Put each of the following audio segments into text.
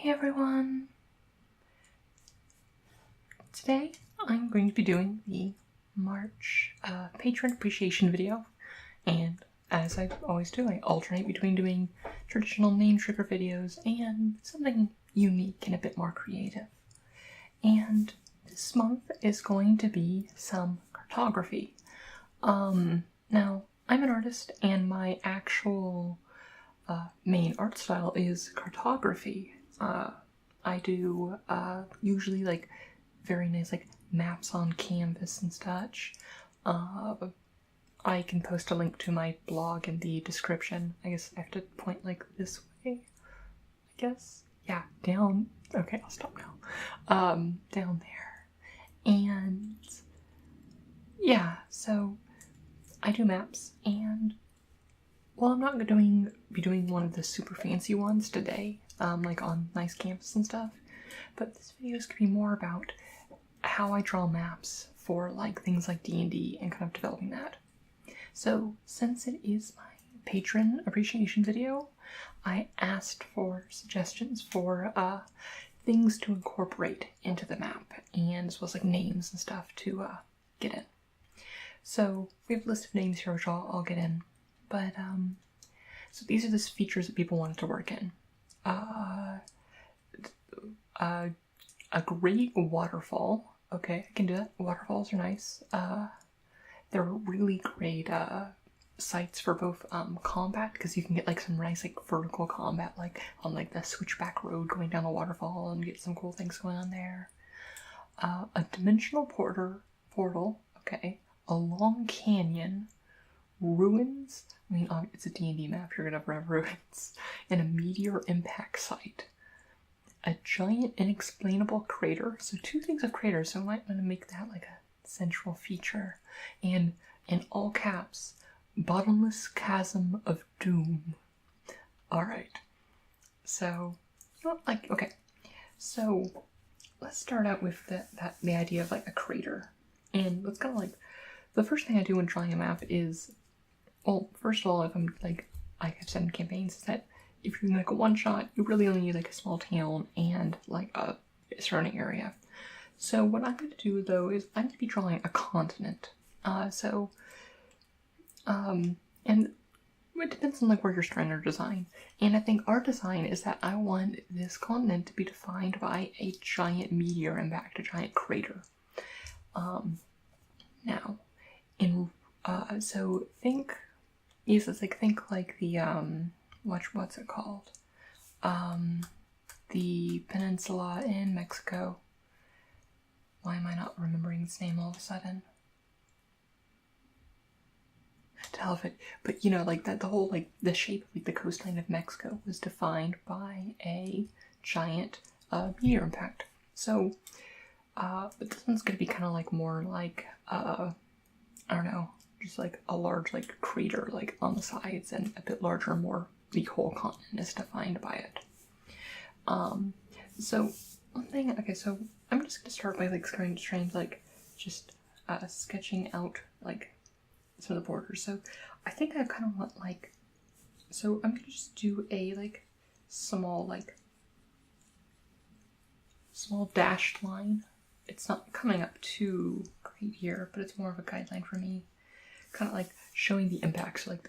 Hey everyone! Today I'm going to be doing the March patron appreciation video, and as I always do, I alternate between doing traditional name trigger videos and something unique and a bit more creative. And this month is going to be some cartography. Now, I'm an artist and my actual main art style is cartography. I do usually like very nice like maps on canvas and such. I can post a link to my blog in the description. I guess I have to point like this way, I guess. Yeah, down. Okay, I'll stop now. Down there. And yeah, so I do maps, and well, I'm not be doing one of the super fancy ones today, like on nice canvas and stuff, but this video is going to be more about how I draw maps for like things like D&D and kind of developing that. So since it is my patron appreciation video, I asked for suggestions for things to incorporate into the map, and as well as like names and stuff to get in. So we have a list of names here which I'll get in. But, so these are the features that people wanted to work in. A great waterfall. Okay, I can do that. Waterfalls are nice. They're really great sites for both combat, because you can get like some nice like vertical combat, like on like the switchback road going down the waterfall, and get some cool things going on there. A dimensional portal. Okay, a long canyon. Ruins, I mean, it's a D&D map, you're gonna have ruins, and a meteor impact site. A giant inexplainable crater, so two things of craters, so I might want to make that like a central feature. And in all caps, bottomless chasm of doom. Alright, so, okay, so let's start out with the idea of like a crater. And let's kind of like, the first thing I do when drawing a map is, well, first of all, if I'm like I've said in campaigns, is that if you're doing like a one-shot, you really only need like a small town and like a surrounding area. So what I'm going to do though is I'm going to be drawing a continent. And it depends on like where you're trying to design. And I think our design is that I want this continent to be defined by a giant meteor impact, a giant crater. Now, so think the what's it called? The peninsula in Mexico. Why am I not remembering its name all of a sudden? Tell of it, but you know, like that, the whole like the shape of like the coastline of Mexico was defined by a giant meteor impact. So, but this one's gonna be kind of like more like I don't know, just like a large like crater like on the sides, and a bit larger, more the whole continent is defined by it. So one thing, okay, so I'm just gonna start by like trying like just sketching out like some of the borders. So I think I kind of want like, so I'm gonna just do a like small dashed line. It's not coming up too great here, but it's more of a guideline for me. Kind of like showing the impact. So like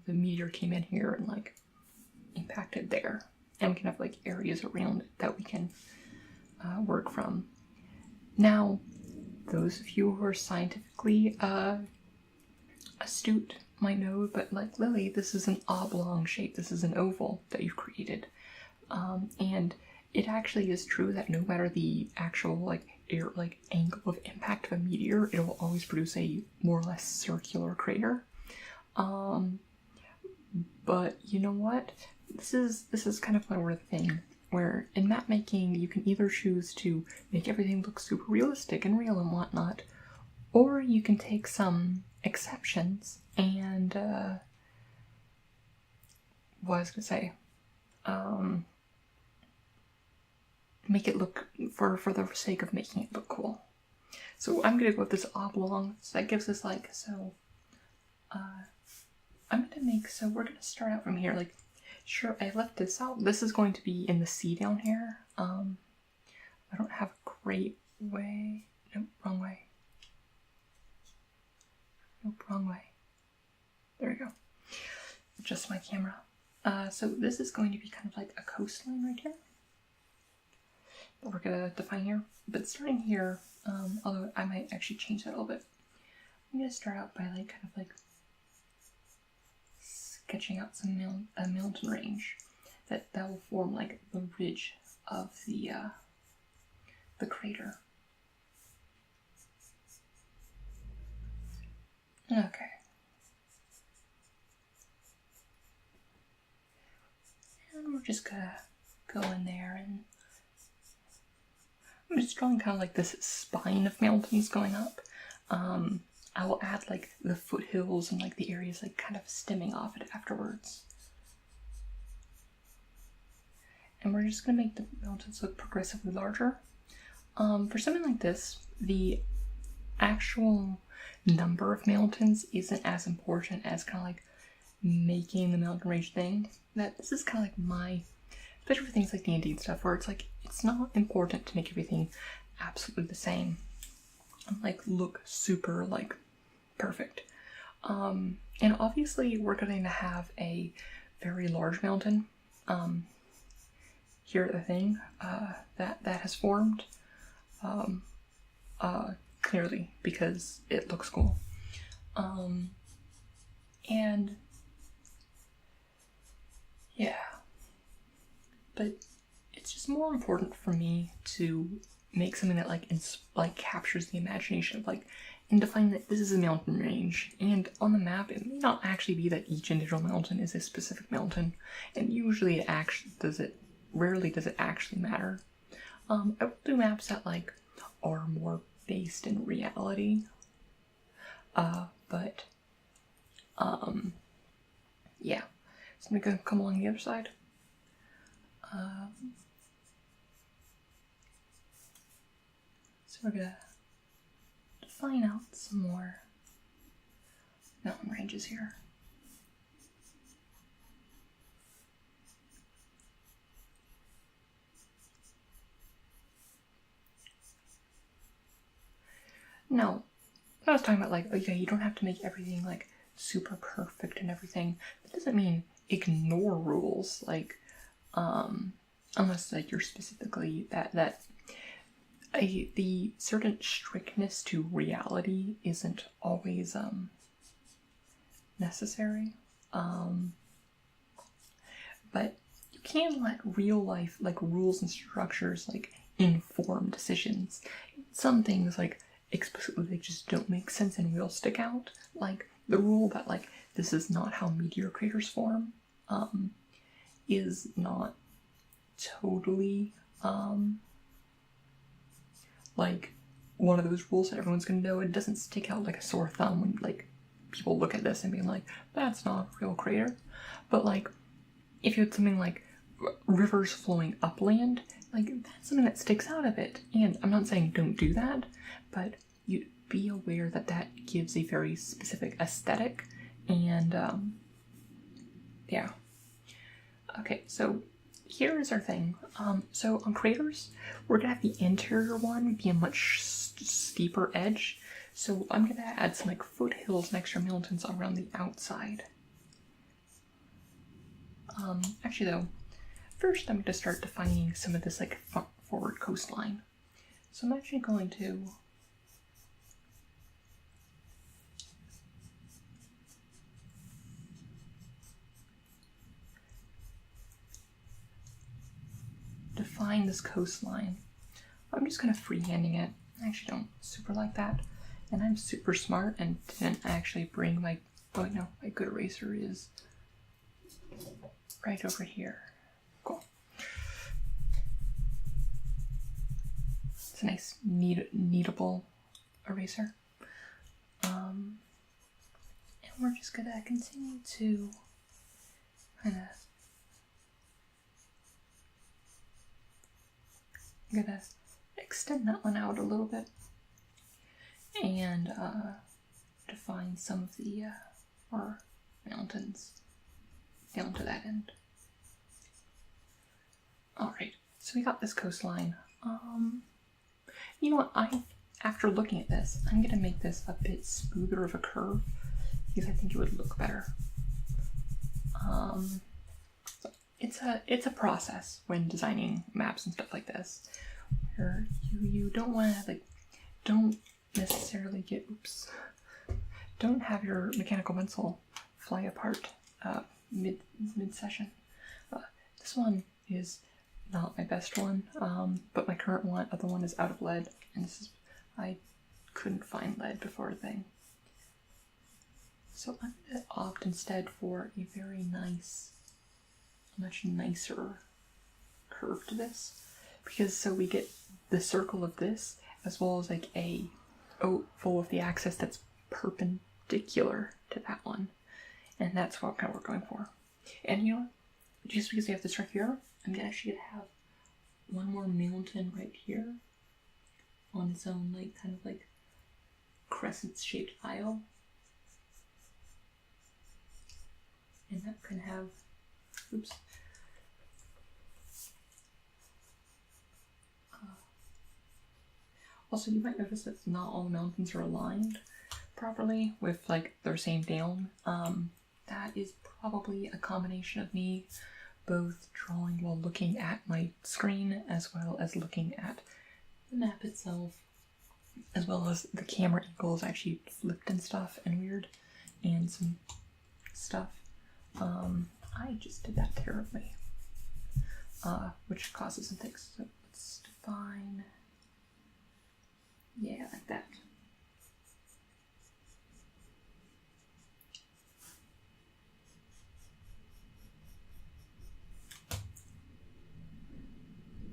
the meteor came in here and like impacted there. And we can have like areas around it that we can work from. Now, those of you who are scientifically astute might know, but like Lily, this is an oblong shape. This is an oval that you've created. And it actually is true that no matter the actual angle of impact of a meteor, it will always produce a more or less circular crater. But you know what? This is kind of my thing, where in map making you can either choose to make everything look super realistic and real and whatnot, or you can take some exceptions and what I was gonna say, make it look for the sake of making it look cool. So I'm gonna go with this oblong, so that gives us like, so we're gonna start out from here, like Sure, I left this out. This is going to be in the sea down here. I don't have a great way. Nope, wrong way. Nope, wrong way. There we go. Adjust my camera. So this is going to be kind of like a coastline right here that we're gonna define here. But starting here, although I might actually change that a little bit. I'm gonna start out by like kind of like sketching out a mountain range that will form like the ridge of the crater. Okay. And we're just gonna go in there, and I'm just drawing kind of like this spine of mountains going up. I will add like the foothills and like the areas like kind of stemming off it afterwards. And we're just gonna make the mountains look progressively larger. For something like this, the actual number of mountains isn't as important as kind of like making the mountain range thing. That this is kind of like my, especially for things like D&D and stuff, where it's like it's not important to make everything absolutely the same and like look super like perfect. And obviously we're going to have a very large mountain here at the thing that has formed clearly because it looks cool. And yeah, but it's just more important for me to make something that like captures the imagination of like, and define that this is a mountain range. And on the map, it may not actually be that each individual mountain is a specific mountain, and usually rarely does it actually matter. I will do maps that like are more based in reality, but yeah. So I'm gonna come along the other side. So we're gonna define out some more mountain ranges here. Now, I was talking about like, okay, you don't have to make everything like super perfect and everything. That doesn't mean ignore rules, like, unless like you're specifically the certain strictness to reality isn't always necessary. But you can let real life like rules and structures like inform decisions. Some things like explicitly they just don't make sense and will stick out. Like the rule that like this is not how meteor craters form is not totally like one of those rules that everyone's gonna know. It doesn't stick out like a sore thumb when like people look at this and being like, that's not a real crater. But like if you had something like rivers flowing upland, like that's something that sticks out a bit. And I'm not saying don't do that, but you be aware that that gives a very specific aesthetic. And yeah. Okay, so here is our thing. So on craters, we're gonna have the interior one be a much steeper edge. So I'm gonna add some like foothills and extra mountains around the outside. Actually though, first I'm gonna start defining some of this like forward coastline. So I'm actually going to define this coastline. I'm just kind of freehanding it. I actually don't super like that. And I'm super smart and didn't actually bring my, oh no, my good eraser is right over here. Cool. It's a nice kneadable eraser. And we're just gonna continue to kind of, I'm gonna extend that one out a little bit and define some of the our mountains down to that end. So we got this coastline. You know what? After looking at this, I'm gonna make this a bit smoother of a curve because I think it would look better. It's a process when designing maps and stuff like this, where you don't want to don't necessarily don't have your mechanical pencil fly apart mid session. This one is not my best one, but my current other one is out of lead, and I couldn't find lead before a thing. So I'm going to opt instead for a very nice, much nicer curve to this, because so we get the circle of this as well as like a oval of the axis that's perpendicular to that one, and that's what we're going for. And you know what? Just because we have this right here, I'm actually gonna have one more mountain right here on its own, like kind of like crescent-shaped isle, and that can have. Oops. Also, you might notice that not all the mountains are aligned properly with like they're same down. That is probably a combination of me both drawing while looking at my screen as well as looking at the map itself, as well as the camera angles actually flipped and stuff and weird, and some stuff. I just did that terribly, which causes some things. So let's define, yeah, like that.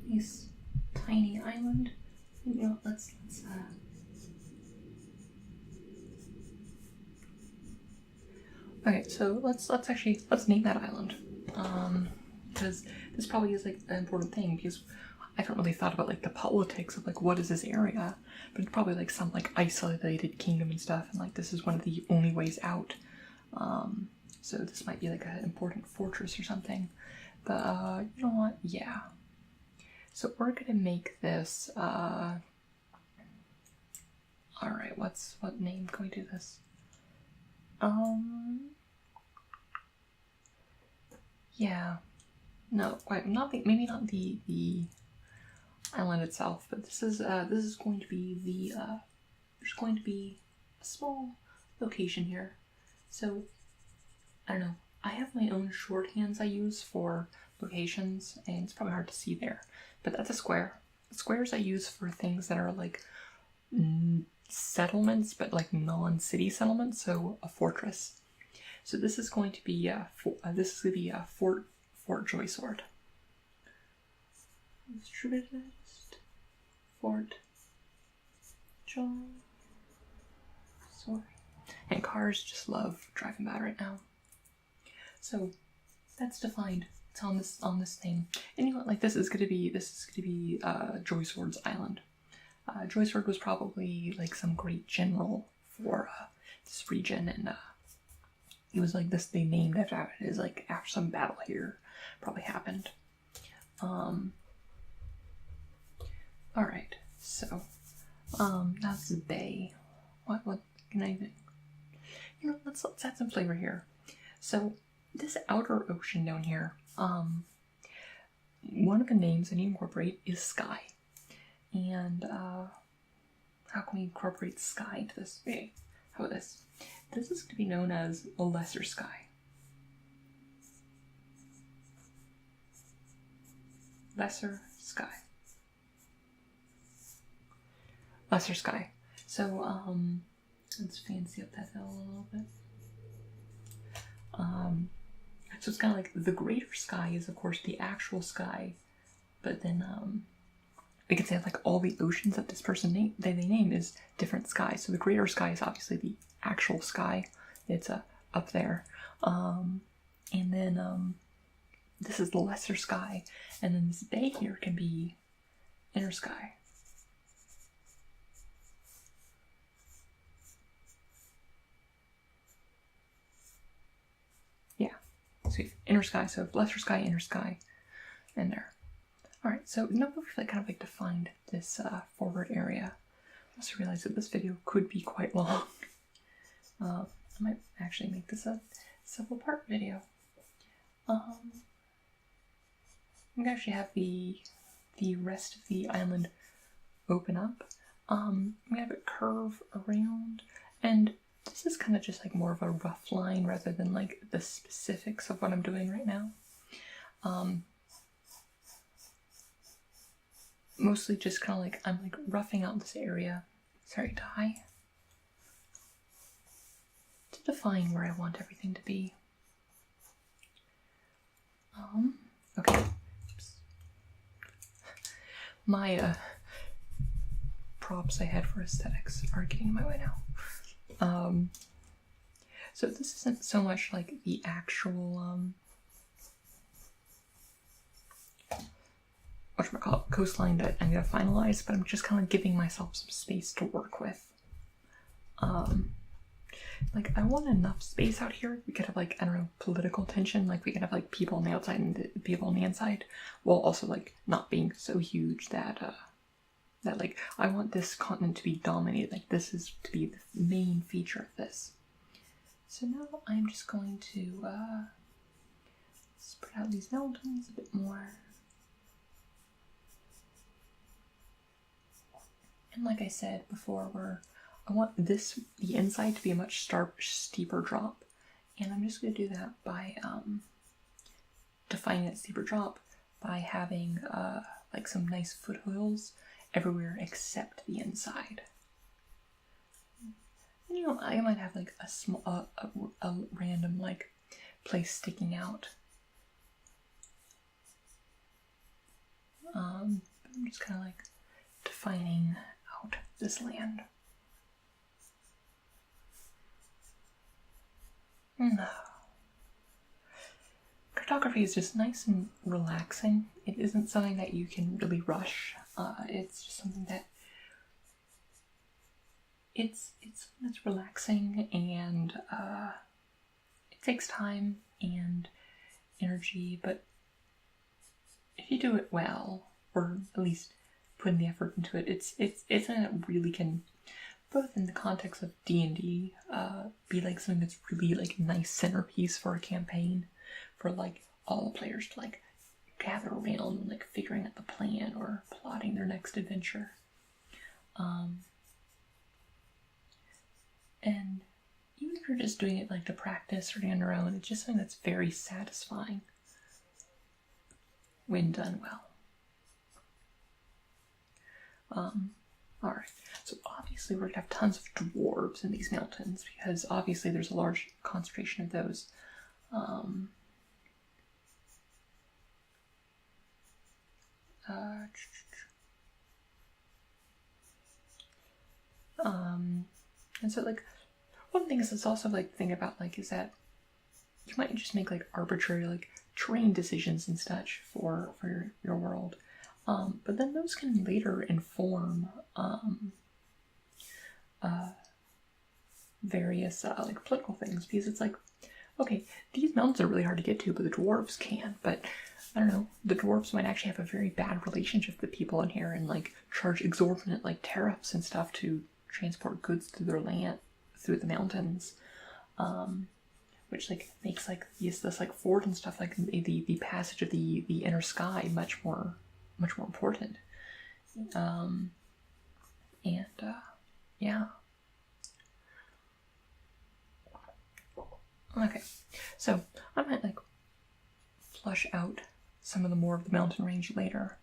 Nice tiny island. You know, let's okay, so let's name that island. Because this probably is like an important thing, because I haven't really thought about like the politics of like what is this area, but it's probably like some like isolated kingdom and stuff, and like this is one of the only ways out. So this might be like an important fortress or something. But you know what? Yeah. So we're gonna make this. All right. What name can we do this? Yeah. No, quite not the, maybe not the island itself, but this is going to be there's going to be a small location here. So I don't know. I have my own shorthands I use for locations, and it's probably hard to see there, but that's a square. Squares I use for things that are like settlements, but like non-city settlements, so a fortress. So this is going to be Fort Joysword. Fort Joysword. And cars just love driving by right now. So that's defined. It's on this thing. And you know what? Like this is gonna be Joysword's island. Joysword was probably like some great general for this region, and it was like this. They named after it is like after some battle here probably happened. All right. So that's the bay. What can I think? You know, let's add some flavor here. So this outer ocean down here, one of the names I need to incorporate is sky. And how can we incorporate sky into this? Okay, how about this? This is going to be known as the lesser sky. Lesser sky. Lesser sky. So let's fancy up that L a little bit. So it's kind of like the greater sky is, of course, the actual sky, but then we could say like all the oceans that this person they name is different skies. So the greater sky is obviously the actual sky. It's up there, and then this is the lesser sky, and then this bay here can be inner sky. Yeah. So inner sky, so lesser sky, inner sky, in there. Alright, so now that we've kind of like defined this forward area, I also realized that this video could be quite long. I might actually make this a several part video. I'm gonna actually have the rest of the island open up. I'm gonna have it curve around, and this is kind of just like more of a rough line rather than like the specifics of what I'm doing right now. Mostly just kind of like I'm like roughing out this area. Sorry, die. To define where I want everything to be. Okay. Oops. My props I had for aesthetics are getting in my way now. So this isn't so much like the actual whatchamacallit, coastline that I'm gonna finalize, but I'm just kind of giving myself some space to work with. Like I want enough space out here. We could have like, I don't know, political tension. Like we could have like people on the outside and people on the inside, while also like not being so huge that that like I want this continent to be dominated. Like this is to be the main feature of this. So now I'm just going to spread out these mountains a bit more. And like I said before, I want the inside to be a much steeper drop, and I'm just going to do that by defining that steeper drop by having like some nice foothills everywhere except the inside. And, you know, I might have like a small, a random like place sticking out. I'm just kind of like defining out this land. No. Cartography is just nice and relaxing. It isn't something that you can really rush. It's just something that it's something that's relaxing, and it takes time and energy, but if you do it well, or at least put in the effort into it, it's something that really can, both in the context of D&D, be like something that's really like nice centerpiece for a campaign, for like all the players to like gather around and like figuring out the plan or plotting their next adventure. And even if you're just doing it like to practice or on your own, it's just something that's very satisfying when done well. Alright, so obviously we're going to have tons of dwarves in these mountains, because obviously there's a large concentration of those. And so like, one thing is it's also like think about like is that you might just make like arbitrary like terrain decisions and such for your world. But then those can later inform various like political things, because it's like, okay, these mountains are really hard to get to, but the dwarves can. But I don't know, the dwarves might actually have a very bad relationship with people in here and like charge exorbitant like tariffs and stuff to transport goods through their land, through the mountains, which like makes like this like ford and stuff, like the passage of the inner sky much more important. Yeah. Okay, so I might like flush out some of the more of the mountain range later,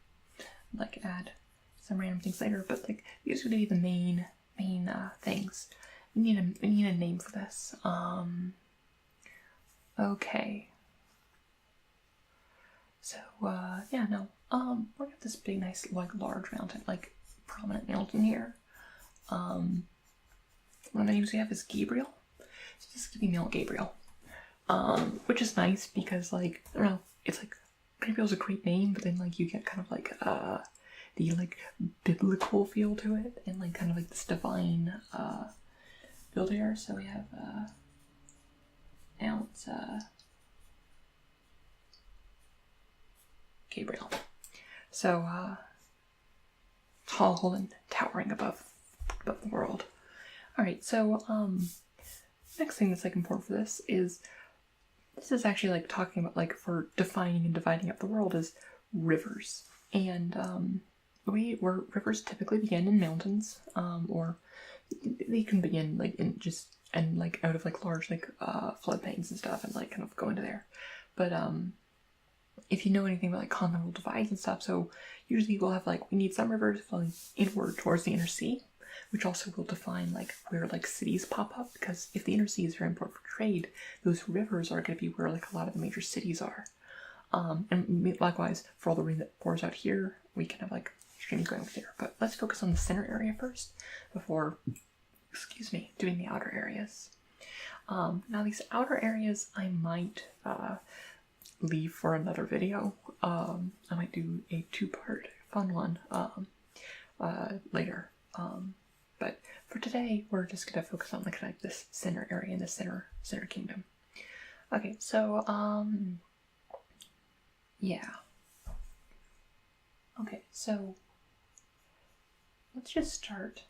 like add some random things later, but like these would be the main things. We need a name for this. Okay. So yeah, no. We're gonna have this big, nice, like large mountain, like prominent mountain here. What I usually have is Gabriel. So this is gonna be Mount Gabriel. Which is nice because like, I don't know, it's like Gabriel's a great name, but then like you get kind of like the like biblical feel to it, and like kind of like this divine build here. So we have Mount Gabriel. So, tall and towering above the world. Alright, so, next thing that's like important for this is actually like talking about like for defining and dividing up the world is rivers. And where rivers typically begin in mountains, or they can begin like in just and like out of like large like floodplains and stuff, and like kind of go into there. But if you know anything about like continental divides and stuff, so usually we'll have like we need some rivers flowing inward towards the inner sea, which also will define like where like cities pop up, because if the inner sea is very important for trade, those rivers are going to be where like a lot of the major cities are. And likewise, for all the rain that pours out here, we can have like streams going over there. But let's focus on the center area first before, doing the outer areas. Now these outer areas I might leave for another video. I might do a 2-part fun one later. But for today, we're just gonna focus on like this center area in the center kingdom. Okay, so yeah. Okay, so let's just start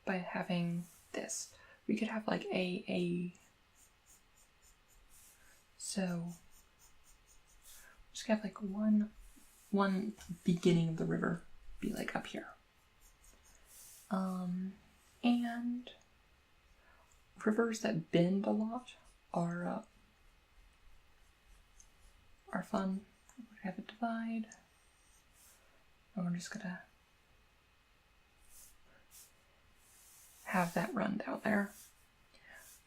by having this. We could have like so just have like one beginning of the river be like up here. And rivers that bend a lot are fun. We're gonna have a divide, and we're just gonna have that run down there.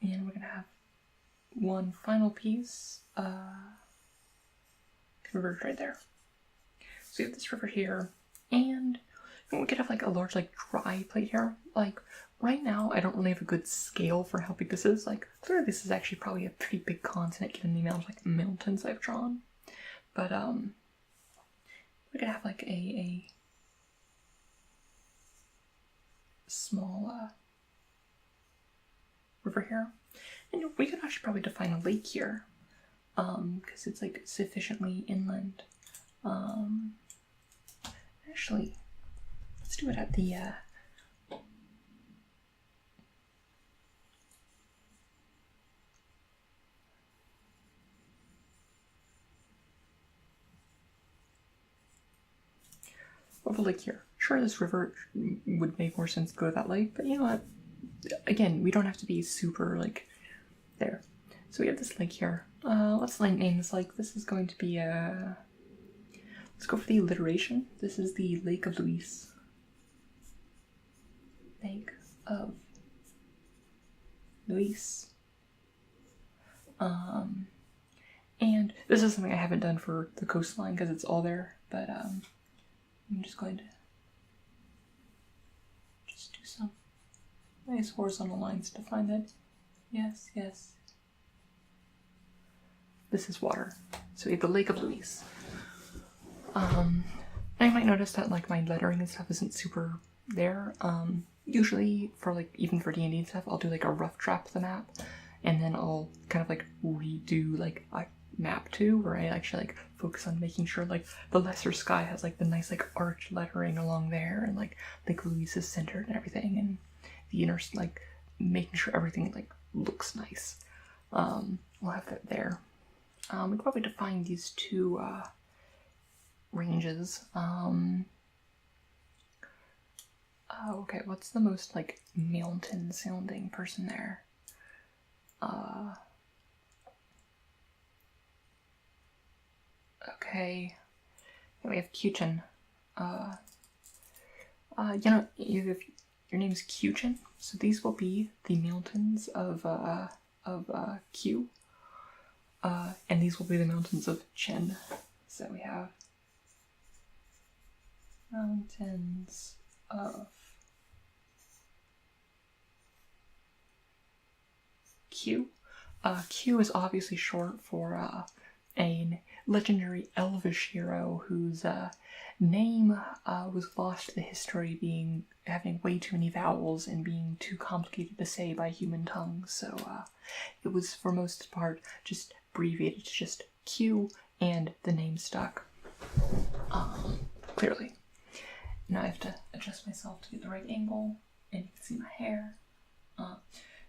And we're gonna have one final piece converged right there. So we have this river here, and we could have like a large like dry plate here. Like right now I don't really have a good scale for how big this is. Like clearly this is actually probably a pretty big continent given the amount of like mountains I've drawn. But we could have like a small river here. And we could actually probably define a lake here, because it's like sufficiently inland. Actually, let's do it at the of a lake here. Sure, this river would make more sense to go to that lake, but you know what? Again, we don't have to be super like there. So we have this lake here. Let's name this lake. This is going to be let's go for the alliteration. This is the Lake of Louise. Lake of Louise. And this is something I haven't done for the coastline because it's all there, but I'm just going to just do some nice horizontal lines to define that. Yes, yes. This is water. So we have the Lake of Louise. I might notice that like my lettering and stuff isn't super there. Usually for like, even for D&D and stuff, I'll do like a rough draft of the map, and then I'll kind of like redo like a map 2 where I actually like focus on making sure like the lesser sky has like the nice like arch lettering along there, and like Lake Louise is centered and everything, and the inner like making sure everything like looks nice. We'll have that there. We could probably define these two ranges. Okay, what's the most like mountain sounding person there? Okay, we have Kuchen. You know, if your name's Kuchen, so these will be the mountains of Q. And these will be the mountains of Chen. So we have mountains of Q. Q is obviously short for a legendary elvish hero whose name was lost to history, having way too many vowels and being too complicated to say by human tongues. So it was for most part just abbreviated to just Q, and the name stuck. clearly. Now I have to adjust myself to get the right angle, and you can see my hair.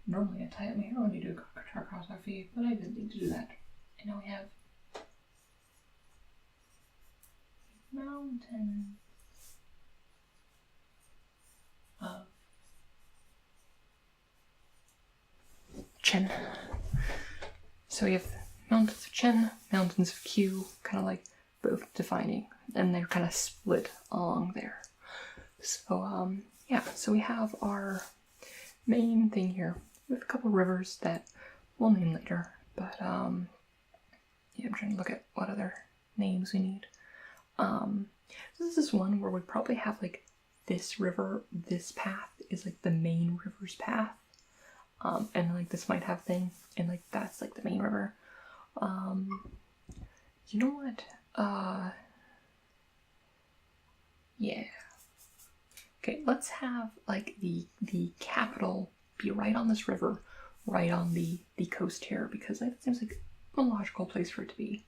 Normally I tie up my hair when I do cartography, but I didn't need to do that. And now we have mountain of Chin. So we have mountains of Chin, mountains of Q, kind of like both defining, and they're kind of split along there. So yeah, so we have our main thing here with a couple rivers that we'll name later, but yeah, I'm trying to look at what other names we need. So this is one where we probably have like this river, this path is like the main river's path, and like this might have thing, and like that's like the main river. You know what? Yeah. Okay, let's have like the capital be right on this river, right on the coast here, because that seems like a logical place for it to be.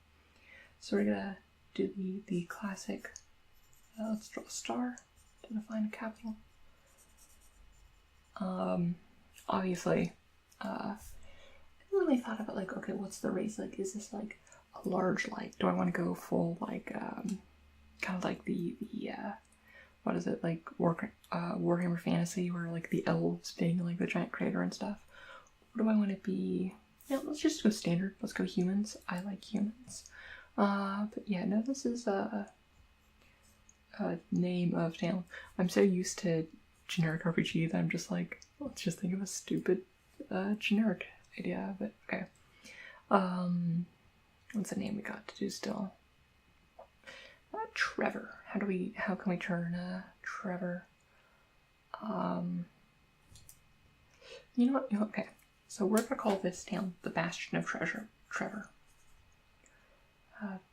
So we're gonna do the classic, let's draw a star to define a capital. Obviously, I really thought about like, okay, what's the race? Like, is this like a large, like, do I want to go full, like, kind of like the what is it, like, Warhammer Fantasy, where, like, the elves being, like, the giant crater and stuff? Or do I want to be, yeah, let's just go standard. Let's go humans. I like humans. But yeah, no, this is a name of town. I'm so used to generic RPG that I'm just like, let's just think of a stupid generic idea, but okay. What's the name we got to do still? Trevor. How can we turn Trevor? You know what? Okay. So we're gonna call this town the Bastion of Trevor.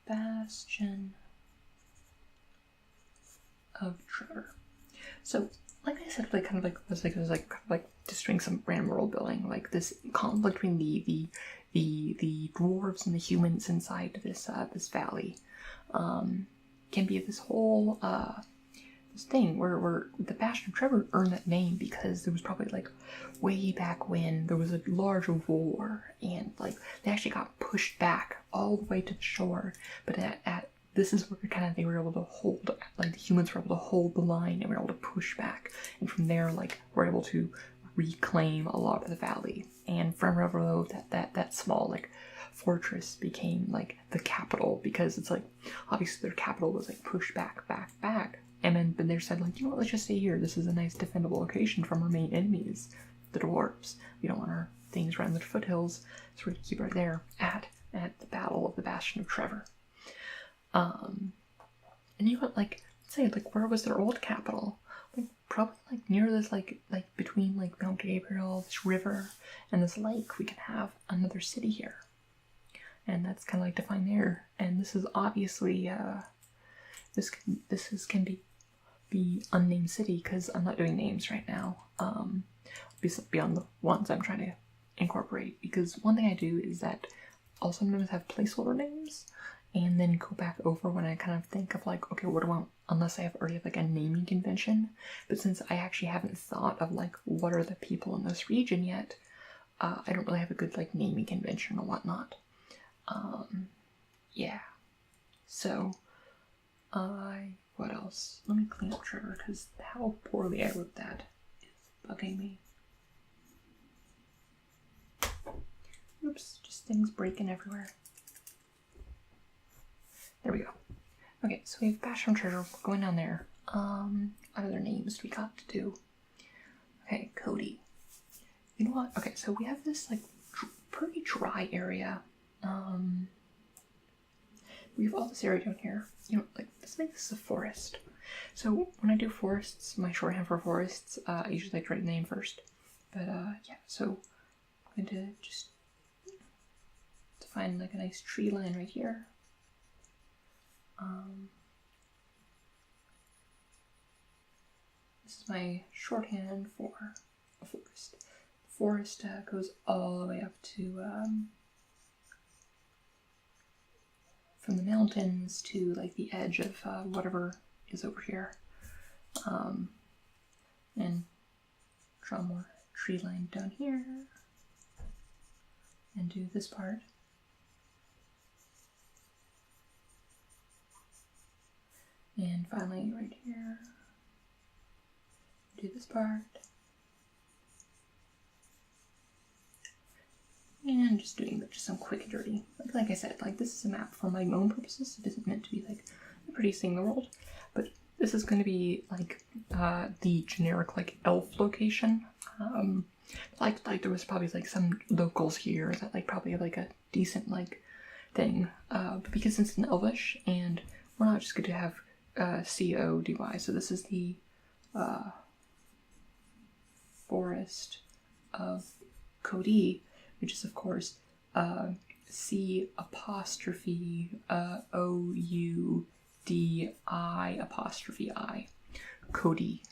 Bastion of Trevor. So, like I said, like it was like just doing some random world building, like this conflict between the dwarves and the humans inside this this valley, can be this whole this thing where the Bastion of Trevor earned that name because there was probably like way back when there was a large war, and like they actually got pushed back all the way to the shore, but at this is where kind of they were able to hold, like the humans were able to hold the line and were able to push back, and from there like we're able to reclaim a lot of the valley. And from Ramble, that small like fortress became like the capital, because it's like obviously their capital was like pushed back, and then they said like, you know what, let's just stay here. This is a nice defendable location from our main enemies, the dwarves. We don't want our things around the foothills, so we're gonna keep it right there at the Battle of the Bastion of Trevor. And you know what, like, say, like, where was their old capital? Like, probably, like, near this, like between, like, Mount Gabriel, this river, and this lake, we can have another city here. And that's kind of, like, defined there. And this is obviously, this can be unnamed city, because I'm not doing names right now. Beyond the ones I'm trying to incorporate. Because one thing I do is that I'll sometimes have placeholder names, and then go back over when I kind of think of like, okay, what do I want, unless I already have like a naming convention. But since I actually haven't thought of like, what are the people in this region yet, I don't really have a good like naming convention or whatnot. Yeah. So, what else? Let me clean up Trevor, because how poorly I wrote that is bugging me. Oops, just things breaking everywhere. There we go. Okay, so we have Bastion of Trevor going down there. What other names do we got to do? Okay, Cody. You know what? Okay, so we have this like pretty dry area. We have all this area down here. You know, like let's make this a forest. So when I do forests, my shorthand for forests, I usually like to write the name first. But yeah, so I'm going to just define like a nice tree line right here. This is my shorthand for a forest. The forest goes all the way up to from the mountains to like the edge of whatever is over here. And draw more tree line down here. And do this part. And finally right here, do this part. And just doing just some quick and dirty. Like I said, like this is a map for my own purposes. It isn't meant to be like the prettiest thing in the world. But this is going to be like the generic like elf location. Like there was probably like some locals here that like probably have like a decent like thing. But because it's in Elvish and we're not just going to have C-O-D-Y. So this is the Forest of Cody, which is of course C''O''U''D''I''I. Cody.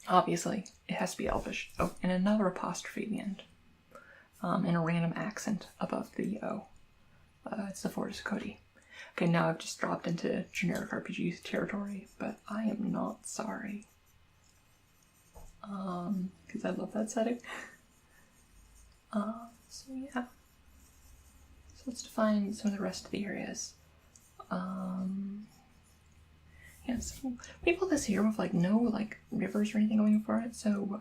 Obviously, it has to be Elvish. Oh, and another apostrophe at the end. And a random accent above the O. It's the Forest of Cody. Okay, now I've just dropped into generic RPG territory, but I am not sorry. Because I love that setting. So yeah. So let's define some of the rest of the areas. Yeah, so we built this here with like no like rivers or anything going for it, so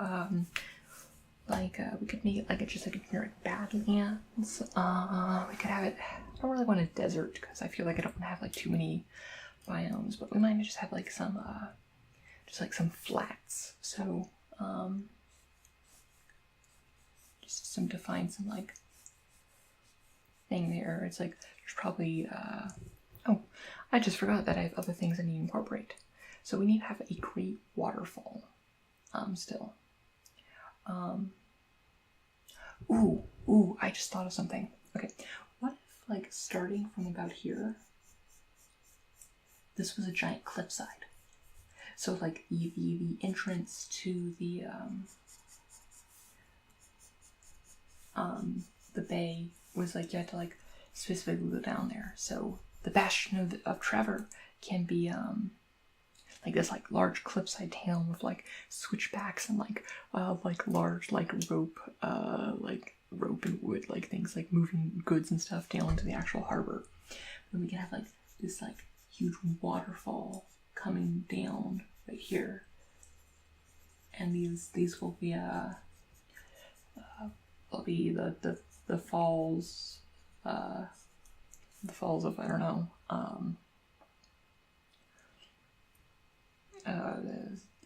we could make it like it's just like a generic badlands. We could have it. I don't really want a desert because I feel like I don't want to have like too many biomes, but we might just have like some some flats. So just some define some like thing there. It's like there's probably oh, I just forgot that I have other things I need to incorporate. So we need to have a great waterfall still. Ooh, I just thought of something. Okay, what if like starting from about here, this was a giant cliffside? So like the entrance to the bay was like you had to like specifically go down there. So the Bastion of Trevor can be like this like large cliffside town with like switchbacks and like large like rope and wood like things like moving goods and stuff down to the actual harbor. And we can have like this like huge waterfall coming down right here, and these will be the falls, the falls of I don't know.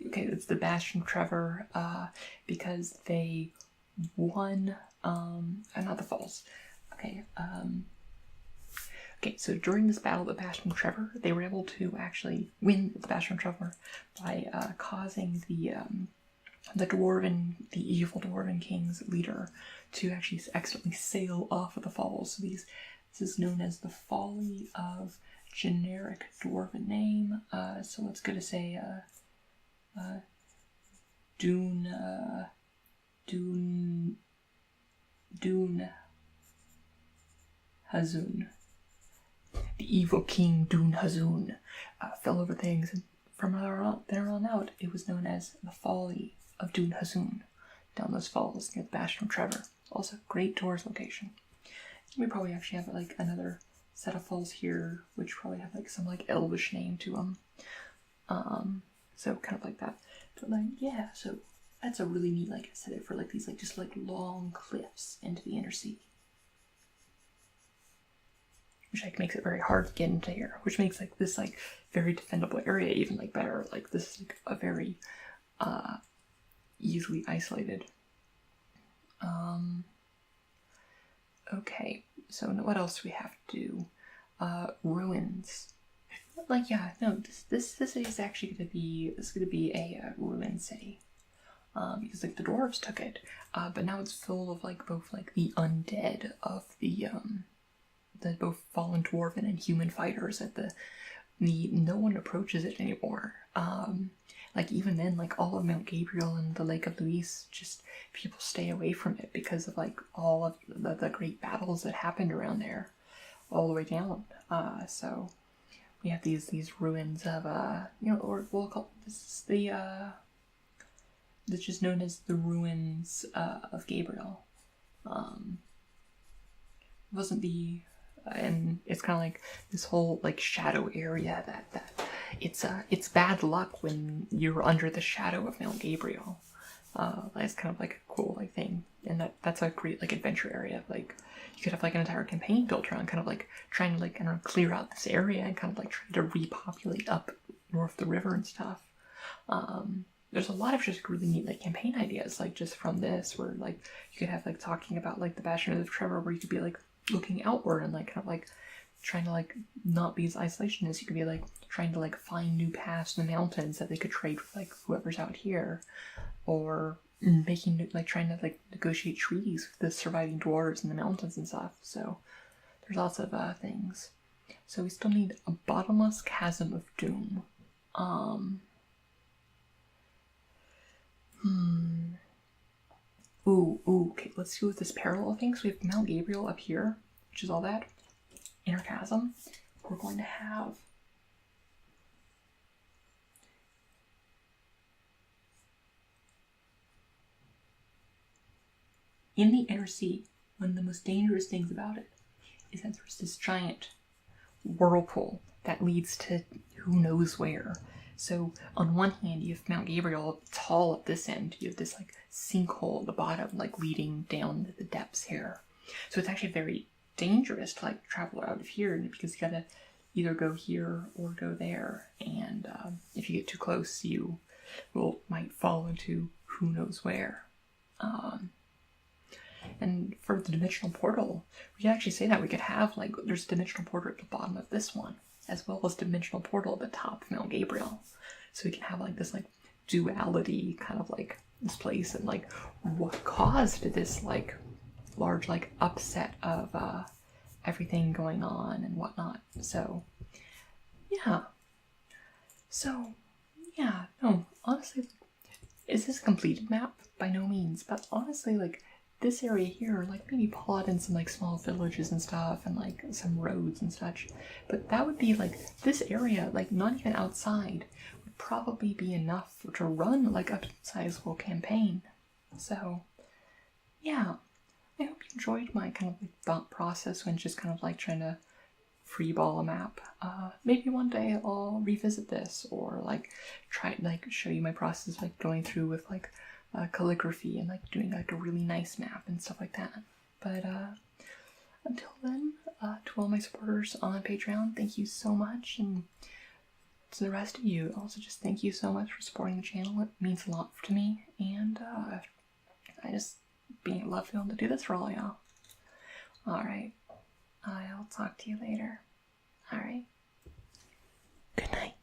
Okay, it's the Bastion of Trevor, because they won, not the falls. Okay, okay, so during this battle, the Bastion of Trevor, they were able to actually win the Bastion of Trevor by causing the evil dwarven king's leader to actually accidentally sail off of the falls. So this is known as the Folly of generic dwarven name. So let's go to say Dune Hazun. The evil king Dune Hazun fell over things, and from there on out, it was known as the Folly of Dune Hazun, down those falls near the Bastion of Trevor. Also, great tourist location. We probably actually have like another set of falls here, which probably have like some like elvish name to them. So kind of like that. But like yeah, so that's a really neat like aesthetic for like these like just like long cliffs into the inner sea, which like makes it very hard to get into here, which makes like this like very defendable area even like better. Like this is like a very easily isolated. Okay, so what else do we have to do? Ruins. Like yeah, no, this city is actually gonna be a ruin city. Because like the dwarves took it, but now it's full of like both like the undead of the both fallen dwarven and human fighters that no one approaches it anymore. Like even then, like all of Mount Gabriel and the Lake of Luis, just people stay away from it because of like all of the great battles that happened around there, all the way down. So we have these ruins of you know, or we'll call this is the that's just known as the ruins of Gabriel. Wasn't the and it's kind of like this whole like shadow area that it's bad luck when you're under the shadow of Mount Gabriel. It's kind of like a cool like thing, and that's a great like adventure area. Like you could have like an entire campaign built around kind of like trying to like, I don't know, clear out this area and kind of like try to repopulate up north the river and stuff. There's a lot of just really neat like campaign ideas, like just from this, where like you could have like talking about like the Bastion of Trevor, where you could be like looking outward and like kind of like trying to like not be as isolationist. You could be like trying to like find new paths in the mountains that they could trade with like whoever's out here, or making like trying to like negotiate treaties with the surviving dwarves in the mountains and stuff. So there's lots of things. So we still need a bottomless chasm of doom. Ooh, okay, let's see what this parallel thing. So we have Mount Gabriel up here, which is all that. Inner chasm. We're going to have in the inner sea, one of the most dangerous things about it is that there's this giant whirlpool that leads to who knows where. So on one hand, you have Mount Gabriel tall at this end. You have this like sinkhole at the bottom, like leading down to the depths here. So it's actually very dangerous to like travel out of here, because you gotta either go here or go there. And if you get too close, you might fall into who knows where. And for the dimensional portal, we can actually say that we could have like, there's a dimensional portal at the bottom of this one, as well as dimensional portal at the top of Mount Gabriel. So we can have like this like duality kind of like this place, and like what caused this like large like upset of everything going on and whatnot. So yeah. No, honestly, is this a completed map? By no means, but honestly, like this area here, like maybe plot in some like small villages and stuff, and like some roads and such. But that would be like, this area, like not even outside, would probably be enough to run like a sizable campaign. So yeah, I hope you enjoyed my kind of like thought process when just kind of like trying to freeball a map. Maybe one day I'll revisit this, or like try like show you my process, like going through with like calligraphy and like doing like a really nice map and stuff like that. But until then, to all my supporters on Patreon, thank you so much, and to the rest of you, also just thank you so much for supporting the channel. It means a lot to me, and I just love being able to do this for all y'all. Alright, I'll talk to you later. Alright, good night.